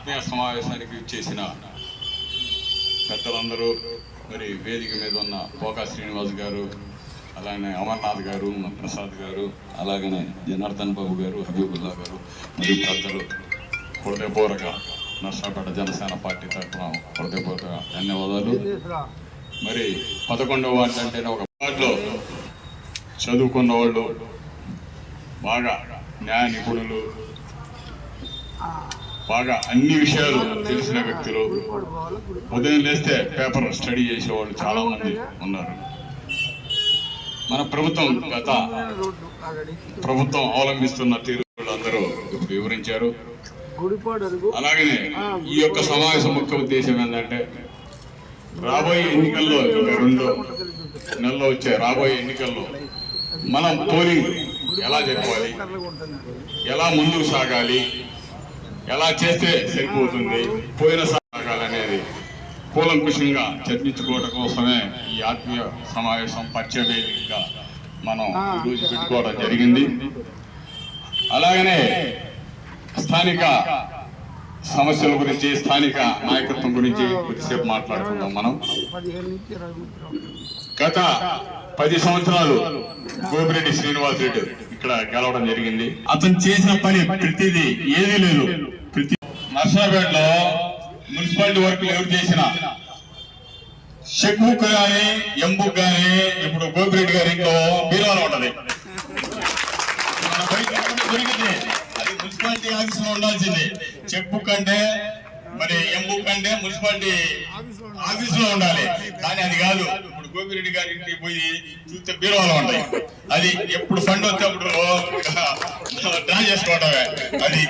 ఆత్మీయ సమావేశానికి చేసిన పెద్దలందరూ, మరి వేదిక మీద ఉన్న పోకా శ్రీనివాస్ గారు, అలాగనే అమర్నాథ్ గారు, ప్రసాద్ గారు, అలాగనే జనార్దన్ బాబు గారు, హబీబుల్లా గారు, మరియు పెద్దలు హృదయపూర్వక నర్సాపేట జనసేన పార్టీ తరఫున హృదయపూర్వక ధన్యవాదాలు. మరి 11వ వార్డు అంటేనే ఒక వార్డులో చదువుకున్న వాళ్ళు, బాగా న్యాయ నిపుణులు, బాగా అన్ని విషయాలు తెలిసిన వ్యక్తులు, ఉదయం లేస్తే పేపర్ స్టడీ చేసేవాళ్ళు చాలా మంది ఉన్నారు. మన గత ప్రభుత్వం అవలంబిస్తున్న తీరులు అందరూ వివరించారు. అలాగనే ఈ యొక్క సమావేశం ముఖ్య ఉద్దేశం ఏంటంటే, రాబోయే ఎన్నికల్లో, ఇంకా 2 నెలల్లో వచ్చే రాబోయే ఎన్నికల్లో మనం పోలింగ్ ఎలా జరపాలి, ఎలా ముందుకు సాగాలి, ఎలా చేస్తే సరిపోతుంది, పోయిన సాగాలనేది కూలంకుషంగా చర్చించుకోవడం కోసమే ఈ ఆత్మీయ సమావేశం పరిచయ వేదికగా మనం ఈరోజు పెట్టుకోవడం జరిగింది. అలాగనే స్థానిక సమస్యల గురించి, స్థానిక నాయకత్వం గురించి కొద్దిసేపు మాట్లాడుకుందాం. మనం గత 10 సంవత్సరాలు గోపిరెడ్డి శ్రీనివాస్ రెడ్డి ఇక్కడ గెలవడం జరిగింది. అతను చేసిన పని ప్రతిదీ ఏదీ లేదు. నర్సాపేటలో మున్సిపాలిటీ వర్క్లు ఎవరు చేసినా చెక్ బుక్ కానీ ఎంబుక్ కానీ ఇప్పుడు గోపిరెడ్డి గారి ఇంట్లో బీరువాలో ఉంటది. దొరికింది, అది మున్సిపాలిటీ ఆఫీస్ లో ఉండాల్సింది. చెక్ బుక్ అంటే, మరి ఎంబుక్ అంటే మున్సిపాలిటీ ఆఫీస్ లో ఉండాలి. కానీ అది కాదు. ఇప్పుడు గోపిరెడ్డి గారి ఇంటికి పోయి చూస్తే బీరువాలో ఉంటాయి. అది ఎప్పుడు ఫండ్ వస్తే అప్పుడు డ్రా చేసుకోవటమే. అది